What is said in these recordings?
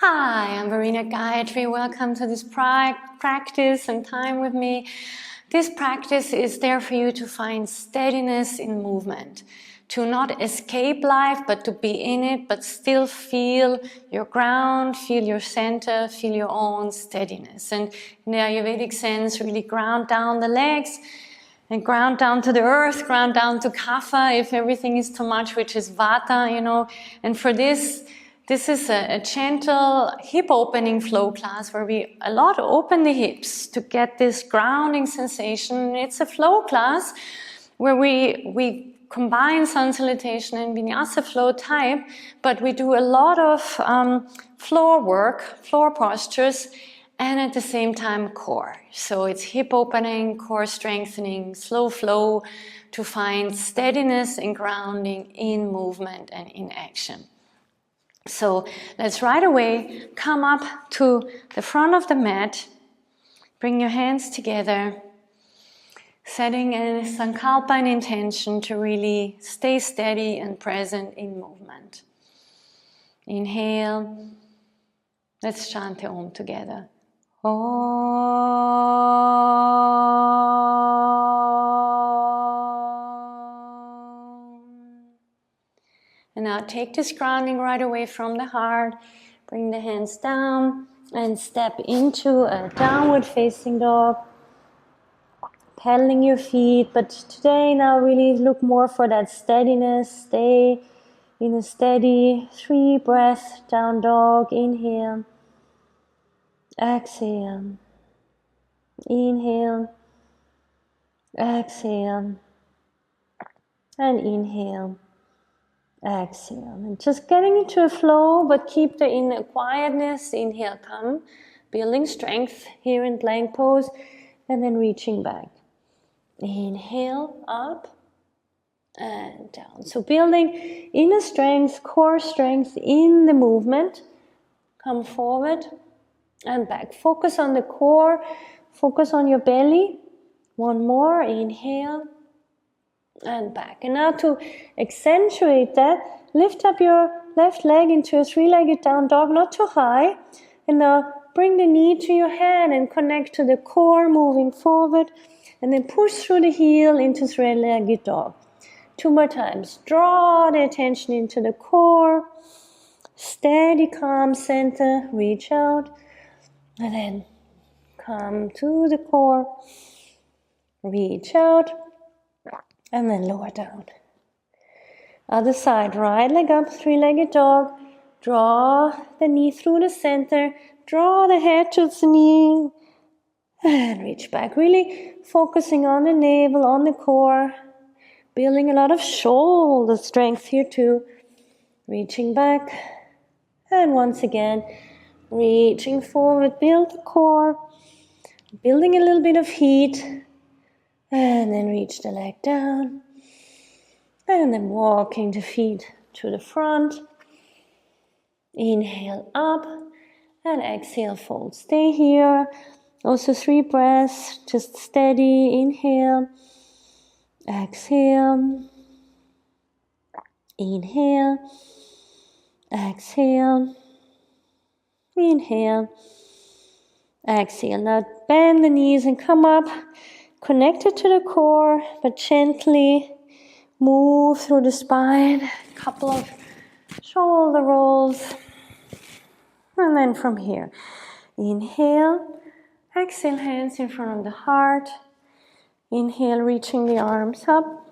Hi, I'm Verena Gayatri. Welcome to this practice and time with me. This practice is there for you to find steadiness in movement, to not escape life, but to be in it, but still feel your ground, feel your center, feel your own steadiness. And in the Ayurvedic sense, really ground down the legs and ground down to the earth, ground down to Kapha if everything is too much, which is Vata, And for this is a gentle hip opening flow class where we a lot open the hips to get this grounding sensation. It's a flow class where we combine Sun Salutation and vinyasa flow type, but we do a lot of floor work, floor postures, and at the same time core. So it's hip opening, core strengthening, slow flow to find steadiness and grounding in movement and in action. So let's right away come up to the front of the mat, bring your hands together, setting a sankalpa, an intention to really stay steady and present in movement. Inhale, let's chant the Om together. And now take this grounding right away from the heart. Bring the hands down and step into a downward facing dog. Pedaling your feet, but today now really look more for that steadiness. Stay in a steady 3-breath down dog. Inhale. Exhale. Inhale. Exhale. And inhale. Exhale, and just getting into a flow, but keep the inner quietness. Inhale, come, building strength here in plank pose, and then reaching back. Inhale, up and down. So building inner strength, core strength in the movement. Come forward and back. Focus on the core, focus on your belly. One more, inhale. And back. And now to accentuate that, lift up your left leg into a 3-legged down dog, not too high. And now bring the knee to your hand and connect to the core, moving forward. And then push through the heel into 3-legged dog. 2 more times. Draw the attention into the core. Steady, calm center. Reach out. And then come to the core. Reach out. And then lower down. Other side, right leg up, 3-legged dog. Draw the knee through the center. Draw the head to the knee. And reach back. Really focusing on the navel, on the core. Building a lot of shoulder strength here too. Reaching back. And once again, reaching forward. Build the core. Building a little bit of heat. And then reach the leg down. And then walking the feet to the front. Inhale up. And exhale, fold. Stay here. Also 3 breaths. Just steady. Inhale. Exhale. Inhale. Exhale. Inhale. Exhale. Now bend the knees and come up. Connected to the core, but gently move through the spine. A couple of shoulder rolls. And then from here, inhale. Exhale, hands in front of the heart. Inhale, reaching the arms up.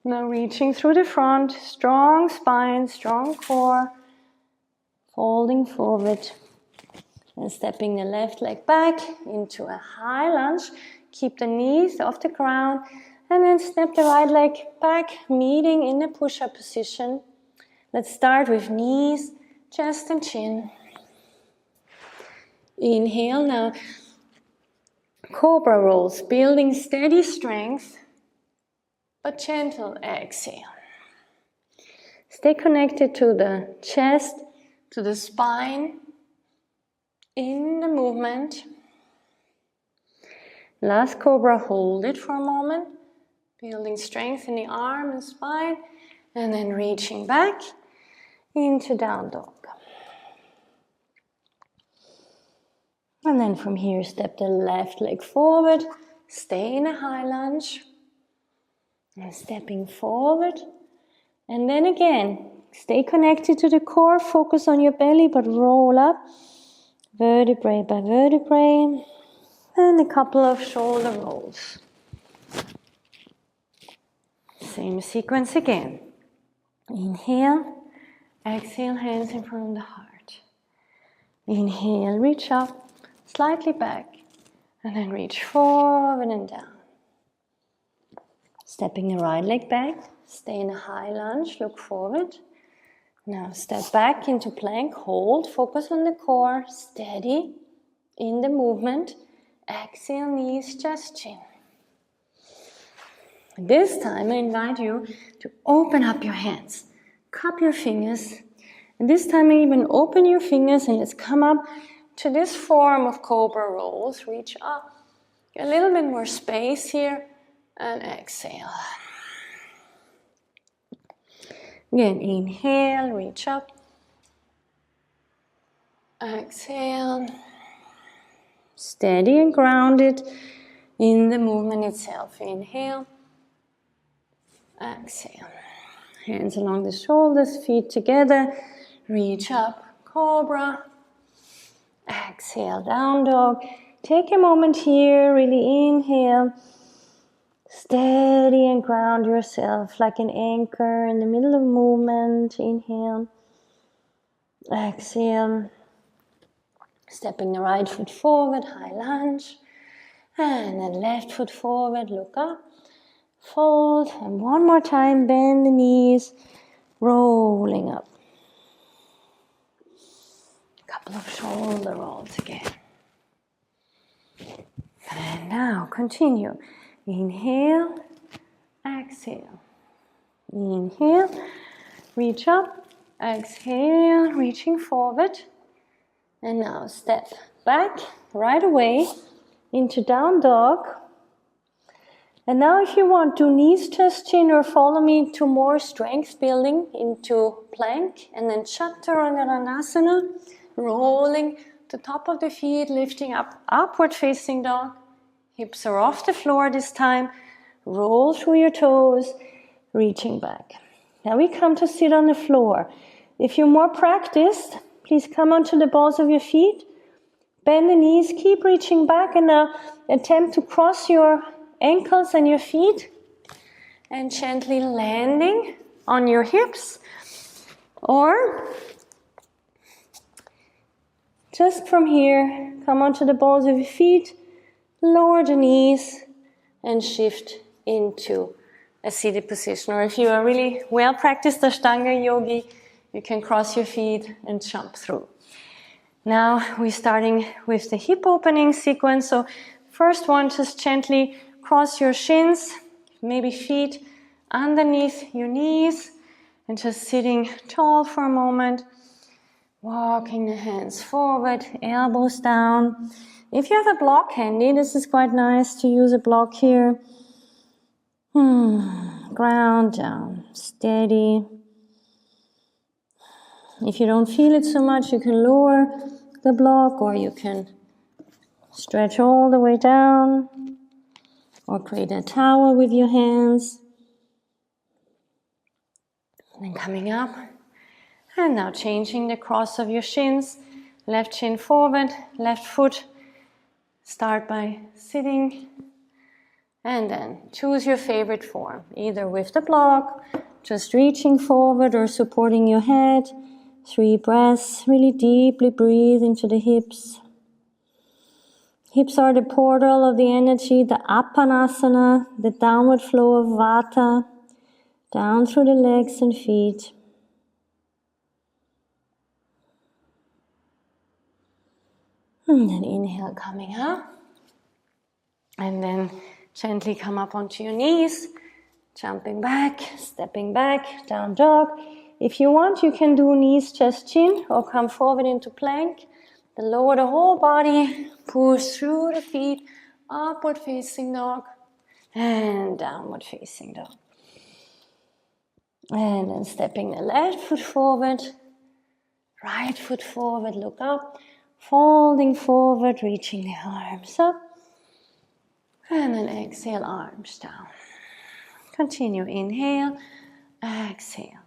Now reaching through the front. Strong spine, strong core. Folding forward. And stepping the left leg back into a high lunge. Keep the knees off the ground and then step the right leg back, meeting in the push-up position. Let's start with knees, chest and chin. Inhale now. Cobra rolls, building steady strength, but gentle exhale. Stay connected to the chest, to the spine, in the movement. Last cobra, hold it for a moment, building strength in the arm and spine, and then reaching back into down dog. And then from here, step the left leg forward, stay in a high lunge, and stepping forward. And then again, stay connected to the core, focus on your belly, but roll up, vertebrae by vertebrae, and a couple of shoulder rolls. Same sequence again. Inhale, exhale, hands in front of the heart. Inhale, reach up, slightly back, and then reach forward and down. Stepping the right leg back, stay in a high lunge, look forward. Now step back into plank, hold, focus on the core, steady in the movement. Exhale, knees, chest, chin. This time I invite you to open up your hands, cup your fingers, and this time even open your fingers and let's come up to this form of cobra rolls. Reach up, a little bit more space here, and exhale. Again, inhale, reach up, exhale, steady and grounded in the movement itself. Inhale, exhale. Hands along the shoulders, feet together, reach up, cobra, exhale, down dog. Take a moment here, really inhale, steady and ground yourself like an anchor in the middle of movement. Inhale, exhale, stepping the right foot forward, high lunge, and then left foot forward, look up, fold, and one more time, bend the knees, rolling up. A couple of shoulder rolls again. And now continue. Inhale, exhale. Inhale, reach up, exhale, reaching forward. And now step back right away into down dog. And now if you want, do knees, chest, chin, or follow me to more strength building into plank. And then Chaturanga, rolling the top of the feet, lifting up, upward facing dog. Hips are off the floor this time. Roll through your toes, reaching back. Now we come to sit on the floor. If you're more practiced, please come onto the balls of your feet. Bend the knees, keep reaching back, and now attempt to cross your ankles and your feet. And gently landing on your hips. Or just from here, come onto the balls of your feet. Lower the knees and shift into a seated position. Or if you are really well practiced Ashtanga yogi, you can cross your feet and jump through. Now we're starting with the hip opening sequence. So first one, just gently cross your shins, maybe feet underneath your knees, and just sitting tall for a moment. Walking the hands forward, elbows down. If you have a block handy, this is quite nice to use a block here. Ground down, steady. If you don't feel it so much, you can lower the block, or you can stretch all the way down, or create a tower with your hands. And then coming up, and now changing the cross of your shins, left shin forward, left foot. Start by sitting, and then choose your favorite form, either with the block, just reaching forward, or supporting your head. 3 breaths, really deeply breathe into the hips. Hips are the portal of the energy, the Apanasana, the downward flow of Vata, down through the legs and feet. And then inhale, coming up. And then gently come up onto your knees, jumping back, stepping back, down dog. If you want, you can do knees, chest, chin, or come forward into plank. Then lower the whole body, push through the feet, upward facing dog, and downward facing dog. And then stepping the left foot forward, right foot forward, look up. Folding forward, reaching the arms up. And then exhale, arms down. Continue, inhale, exhale.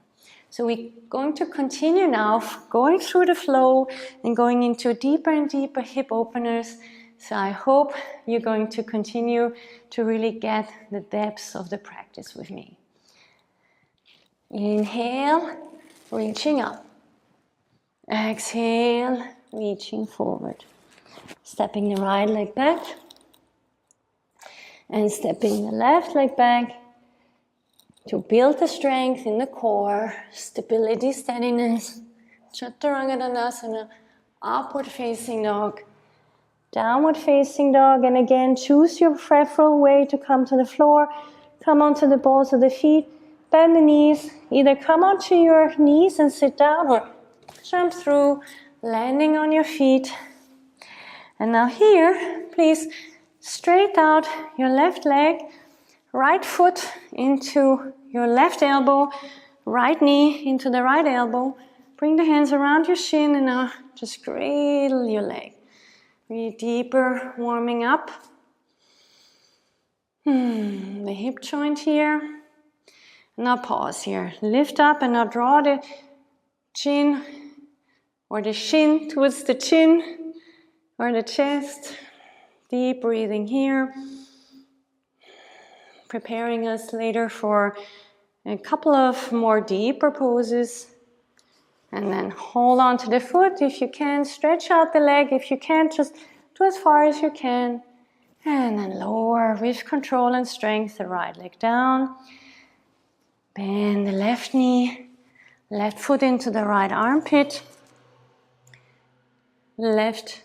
So we're going to continue now going through the flow and going into deeper and deeper hip openers. So I hope you're going to continue to really get the depths of the practice with me. Inhale, reaching up. Exhale, reaching forward. Stepping the right leg back. And stepping the left leg back to build the strength in the core, stability, steadiness. Chaturanga Dandasana, upward facing dog, downward facing dog, and again choose your preferable way to come to the floor. Come onto the balls of the feet, bend the knees, either come onto your knees and sit down or jump through, landing on your feet. And now here, please straight out your left leg, right foot into your left elbow, right knee into the right elbow. Bring the hands around your shin and now just cradle your leg. Really deeper warming up. The hip joint here. Now pause here. Lift up and now draw the chin or the shin towards the chin or the chest. Deep breathing here. Preparing us later for a couple of more deeper poses. And then hold on to the foot if you can. Stretch out the leg. If you can't, just do as far as you can. And then lower with control and strength the right leg down. Bend the left knee. Left foot into the right armpit. Left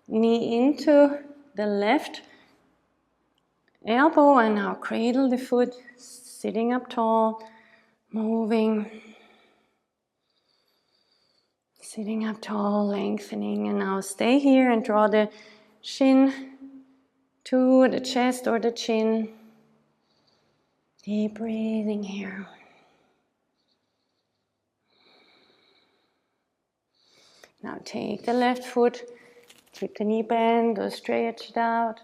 knee into the left elbow, and now cradle the foot, sitting up tall, moving, sitting up tall, lengthening, and now stay here and draw the shin to the chest or the chin. Deep breathing here. Now take the left foot, keep the knee bent or stretch it out.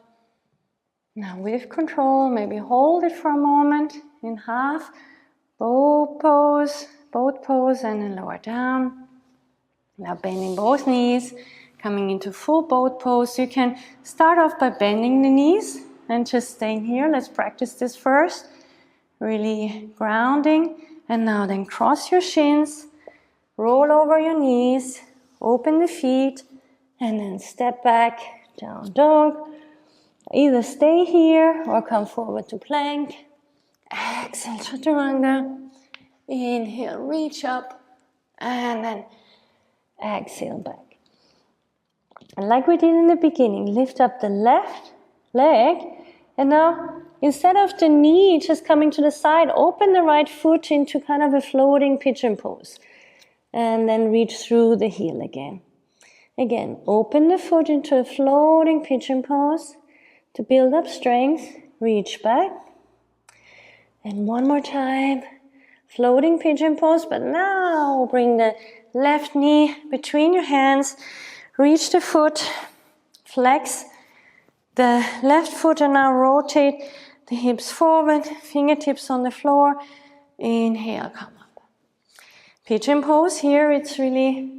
Now with control, maybe hold it for a moment in half, both pose, and then lower down. Now bending both knees, coming into full boat pose. You can start off by bending the knees and just staying here. Let's practice this first. Really grounding. And now then cross your shins, roll over your knees, open the feet, and then step back, down dog. Either stay here or come forward to plank. Exhale, chaturanga. Inhale, reach up. And then exhale back. And like we did in the beginning, lift up the left leg. And now, instead of the knee just coming to the side, open the right foot into kind of a floating pigeon pose. And then reach through the heel again. Again, open the foot into a floating pigeon pose. To build up strength, reach back. And one more time, floating pigeon pose, but now bring the left knee between your hands, reach the foot, flex the left foot and now rotate the hips forward, fingertips on the floor. Inhale, come up. Pigeon pose here, it's really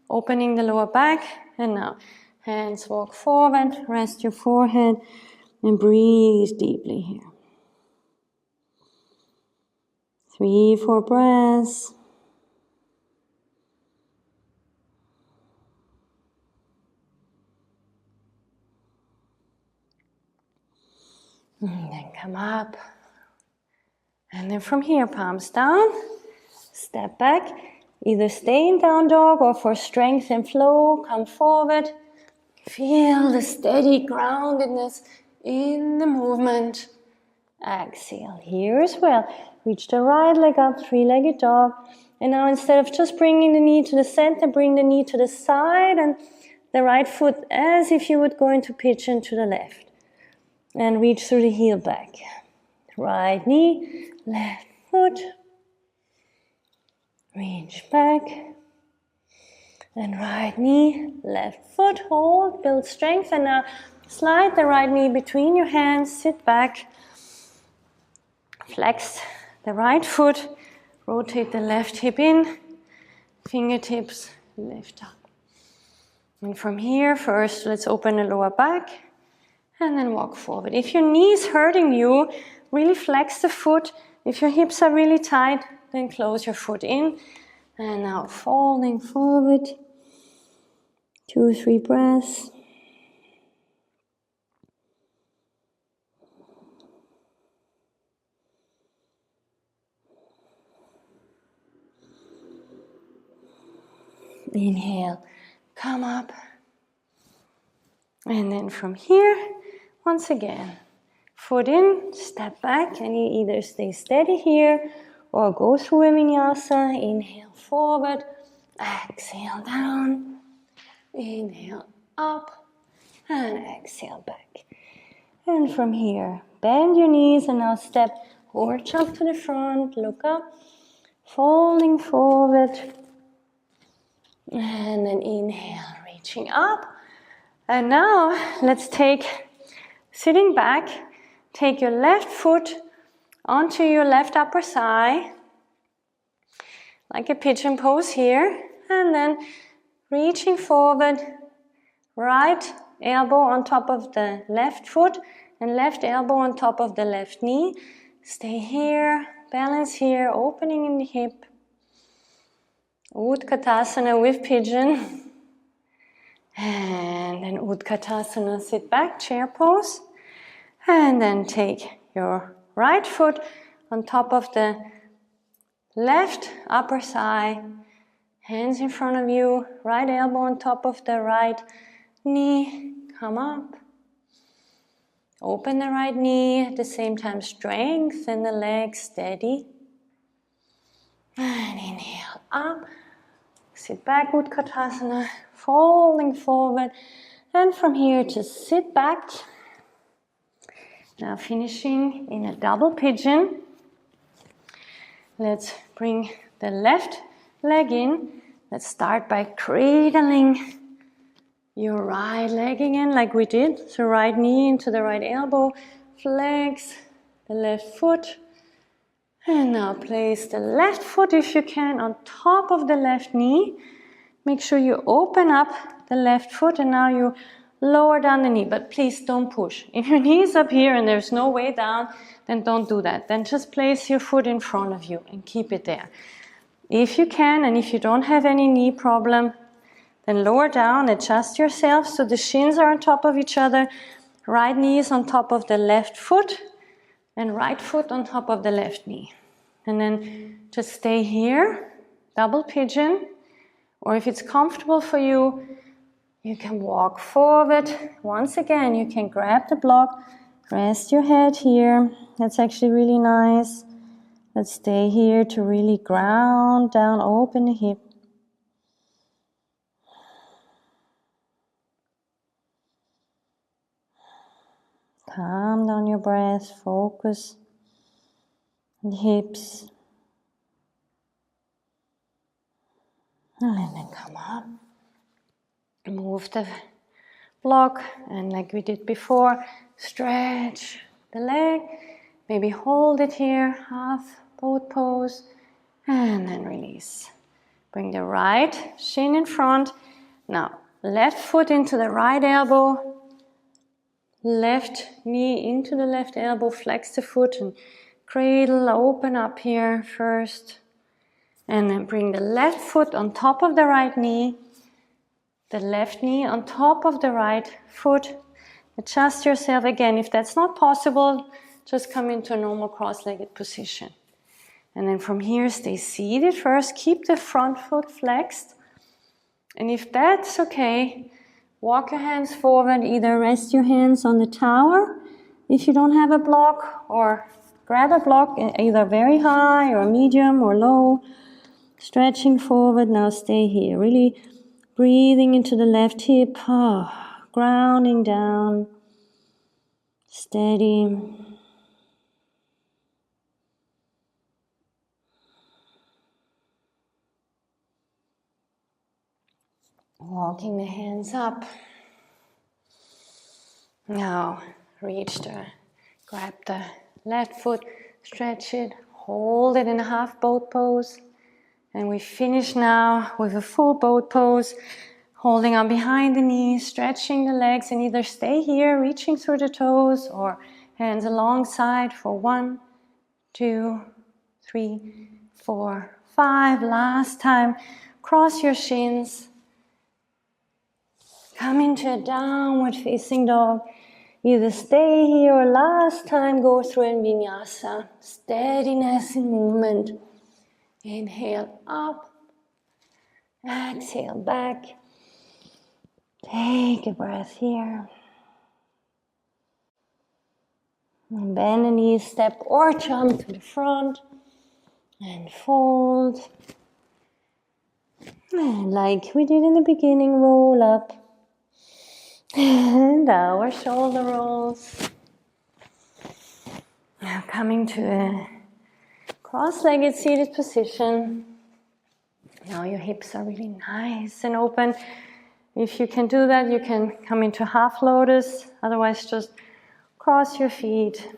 opening the lower back. And now hands walk forward, rest your forehead, and breathe deeply here. 3, 4 breaths. And then come up. And then from here, palms down, step back. Either stay in down dog or for strength and flow, come forward. Feel the steady groundedness in the movement. Exhale here as well. Reach the right leg up, three-legged dog. And now instead of just bringing the knee to the center, bring the knee to the side and the right foot as if you would go into pigeon to the left. And reach through the heel back. Right knee, left foot. Reach back. And right knee, left foot, hold, build strength. And now slide the right knee between your hands, sit back. Flex the right foot, rotate the left hip in, fingertips lift up. And from here, first let's open the lower back and then walk forward. If your knee is hurting you, really flex the foot. If your hips are really tight, then close your foot in. And now folding forward, 2, 3 breaths. Inhale, come up. And then from here, once again, foot in, step back, and you either stay steady here or go through a vinyasa. Inhale forward, exhale down, inhale up, and exhale back. And from here, bend your knees and now step or jump to the front, look up, folding forward, and then inhale, reaching up. And now let's take, sitting back, take your left foot onto your left upper thigh, like a pigeon pose here, and then reaching forward, right elbow on top of the left foot and left elbow on top of the left knee. Stay here, balance here, opening in the hip. Utkatasana with pigeon. And then Utkatasana, sit back, chair pose. And then take your right foot on top of the left upper thigh. Hands in front of you, right elbow on top of the right knee. Come up. Open the right knee, at the same time strengthen the legs, steady. And inhale up. Sit back, Utkatasana, folding forward. And from here, just sit back. Now finishing in a double pigeon. Let's bring the left leg in. Let's start by cradling your right leg again, like we did. So right knee into the right elbow. Flex the left foot. And now place the left foot, if you can, on top of the left knee. Make sure you open up the left foot and now you lower down the knee. But please don't push. If your knee is up here and there's no way down, then don't do that. Then just place your foot in front of you and keep it there. If you can, and if you don't have any knee problem, then lower down, adjust yourself so the shins are on top of each other. Right knee is on top of the left foot and right foot on top of the left knee. And then just stay here, double pigeon. Or if it's comfortable for you, you can walk forward. Once again, you can grab the block, rest your head here. That's actually really nice. Let's stay here to really ground down, open the hip. Calm down your breath, focus on the hips. And then come up. Move the block, and like we did before, stretch the leg. Maybe hold it here, half boat pose, and then release. Bring the right shin in front. Now, left foot into the right elbow. Left knee into the left elbow, flex the foot and cradle, open up here first. And then bring the left foot on top of the right knee. The left knee on top of the right foot. Adjust yourself again. If that's not possible, just come into a normal cross-legged position. And then from here, stay seated first. Keep the front foot flexed. And if that's okay, walk your hands forward, either rest your hands on the tower if you don't have a block, or grab a block either very high or medium or low. Stretching forward, now stay here. Really breathing into the left hip, grounding down, steady. Walking the hands up. Now grab the left foot, stretch it, hold it in a half boat pose. And we finish now with a full boat pose, holding on behind the knees, stretching the legs, and either stay here, reaching through the toes, or hands alongside for 1, 2, 3, 4, 5. Last time, cross your shins. Come into a downward facing dog. Either stay here or last time go through in vinyasa. Steadiness in movement. Inhale up. Exhale back. Take a breath here. And bend the knees, step or jump to the front. And fold. And like we did in the beginning, roll up. And our shoulder rolls. Now coming to a cross-legged seated position. Now your hips are really nice and open. If you can do that, you can come into half lotus. Otherwise, just cross your feet.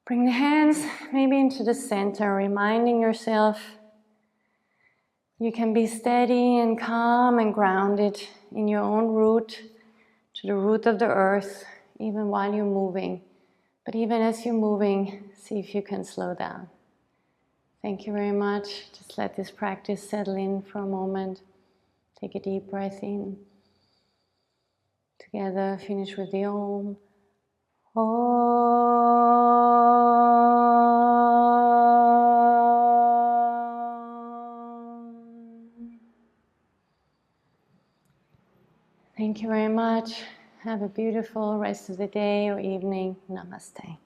Bring the hands maybe into the center, reminding yourself you can be steady and calm and grounded in your own root, to the root of the earth, even while you're moving. But even as you're moving, see if you can slow down. Thank you very much. Just let this practice settle in for a moment. Take a deep breath in. Together, finish with the Om. Thank you very much. Have a beautiful rest of the day or evening. Namaste.